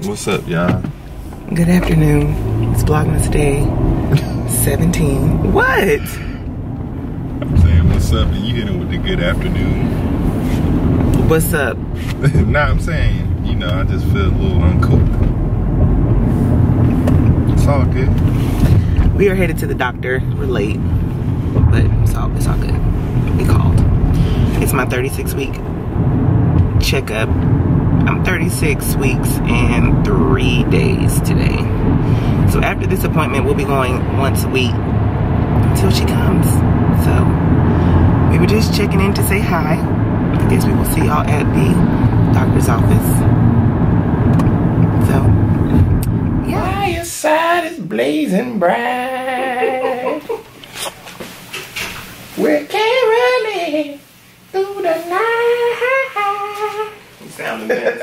What's up, y'all? Good afternoon. It's Vlogmas Day 17. What? I'm saying what's up, and you hit him with the good afternoon. What's up? Nah, I'm saying, you know, I just feel a little uncooked. It's all good. We are headed to the doctor. We're late, but it's all good. We called. It's my 36-week checkup. I'm 36 weeks and 3 days today. So after this appointment, we'll be going once a week until she comes. So we were just checking in to say hi. I guess we will see y'all at the doctor's office. So, yeah. Fireside is blazing bright. We can't really through the night. You sound the best.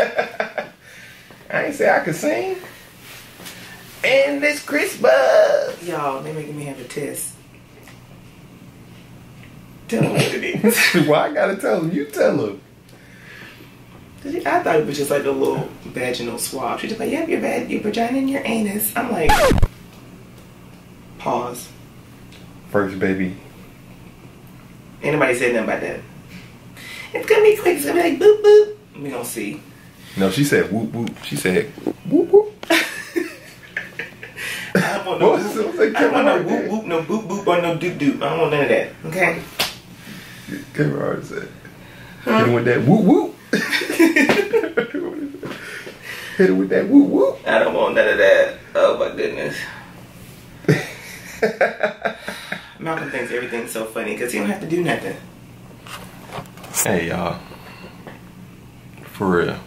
I ain't say I could sing. And this Christmas. Y'all, they making me have a test. Tell them what it is. Why I gotta tell him? You tell him. I thought it was just like a little vaginal swab. She's just like, you have your vagina and your anus. I'm like, pause. First baby. Anybody said nothing about that? It's gonna be quick. It's gonna be like boop boop. We gonna see. No, she said whoop whoop. She said whoop whoop. I don't want no whoop. I don't want no whoop whoop, no boop boop, or no doop doop. I don't want none of that. Okay. Kbmaria said. Hit him with that whoop whoop. Hit him with that whoop whoop. I don't want none of that. Oh my goodness. Malcolm thinks everything's so funny because he don't have to do nothing. Hey y'all. For real.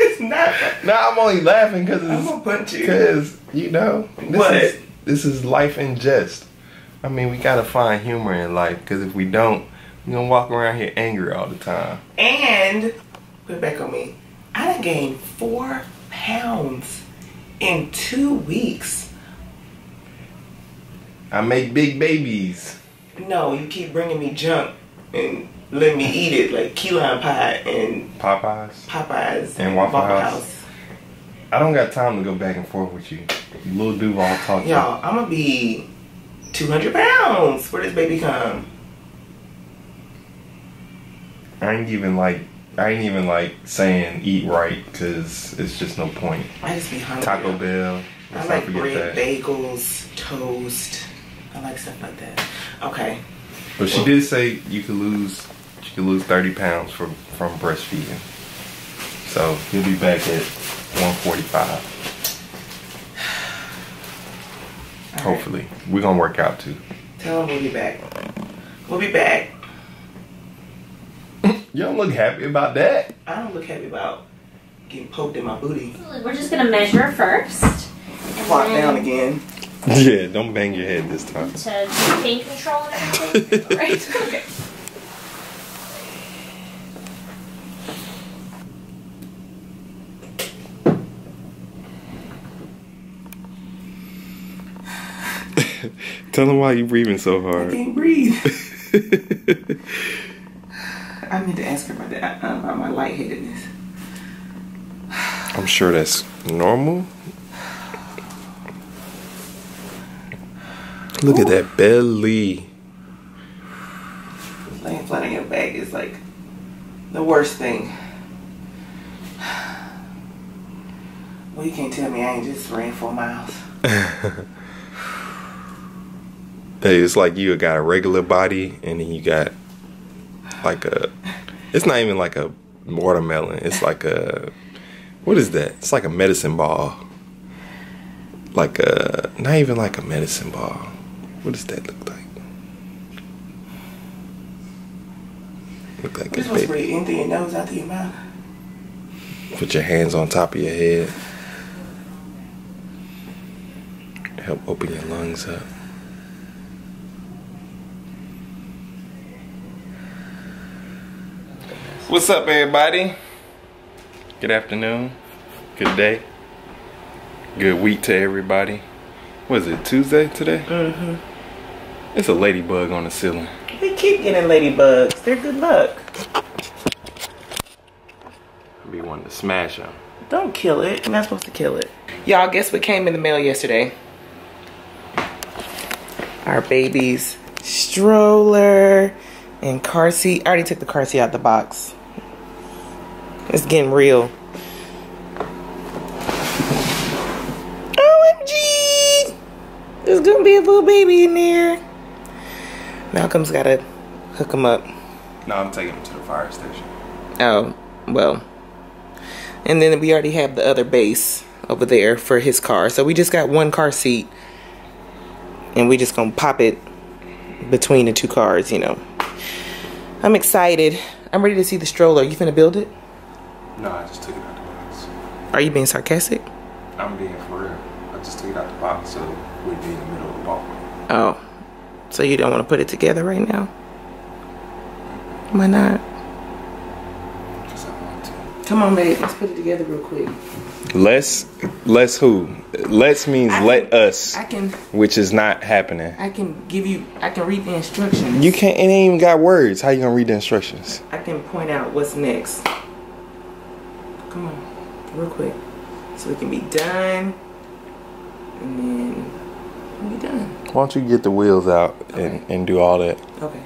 It's not. Nah, I'm only laughing because I'm gonna punch you. Because, you know, What? This is life in jest. I mean, we gotta find humor in life, because if we don't, we're gonna walk around here angry all the time. And, put it back on me, I done gained 4 pounds in 2 weeks. I make big babies. No, you keep bringing me junk and letting me eat it, like key lime pie and Popeyes and Waffle House. I don't got time to go back and forth with you. Little Duval talk. Y'all, I'm gonna be 200 pounds for this baby come. I ain't even like saying eat right, because it's just no point. I just be hungry. Taco Bell. I like bread, bagels, toast. I like stuff like that. Okay. But she did say you could lose 30 pounds from breastfeeding. So you'll be back at 145. Hopefully. Right. We're gonna work out too. Tell them we'll be back. We'll be back. You don't look happy about that. I don't look happy about getting poked in my booty. We're just gonna measure first. Plot down again. Yeah, don't bang your head this time. To do pain control and everything. Right? Okay. Tell them why you breathing so hard. I can't breathe. I need to ask her about that, about my lightheadedness. I'm sure that's normal. Look at that belly. Laying flat on your back is like the worst thing. Well, you can't tell me I ain't just ran 4 miles. Hey, it's like you got a regular body, and then you got like a, it's not even like a watermelon. It's like a, what is that? It's like a medicine ball. Like a, not even like a medicine ball. What does that look like? Look like You're a supposed to baby. breathe in through your nose, out through your mouth. Put your hands on top of your head. Help open your lungs up. What's up, everybody? Good afternoon. Good day. Good week to everybody. What is it, Tuesday today? Mm-hmm. It's a ladybug on the ceiling. We keep getting ladybugs. They're good luck. I be wanting to smash them. Don't kill it. You're not supposed to kill it. Y'all, guess what came in the mail yesterday? Our baby's stroller and car seat. I already took the car seat out the box. It's getting real. OMG! There's gonna be a little baby in there. Malcolm's gotta hook him up. No, I'm taking him to the fire station. Oh, well. And then we already have the other base over there for his car. So we just got one car seat. And we just gonna pop it between the two cars, you know. I'm excited. I'm ready to see the stroller. You finna build it? No, I just took it out the box. Are you being sarcastic? I'm being for real. I just took it out the box so we'd be in the middle of the walkway. Oh. So you don't want to put it together right now? Why not? Because I want to. Come on, babe. Let's put it together real quick. Let's who? Let's means let us. I can. Which is not happening. I can give you. I can read the instructions. You can't. It ain't even got words. How you gonna read the instructions? I can point out what's next. Come on, real quick, so we can be done, and then we'll be done. Why don't you get the wheels out and do all that? Okay.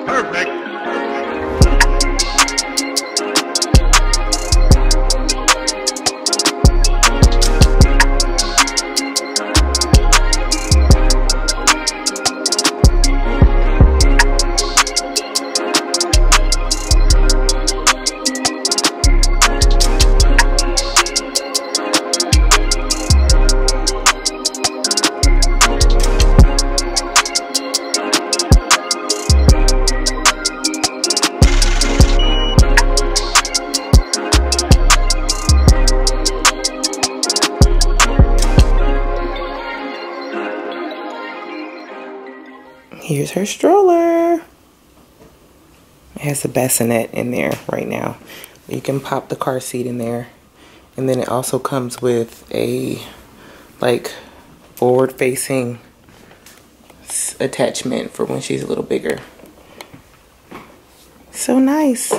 Perfect. Here's her stroller. It has a bassinet in there right now. You can pop the car seat in there. And then it also comes with a like forward facing attachment for when she's a little bigger. So nice.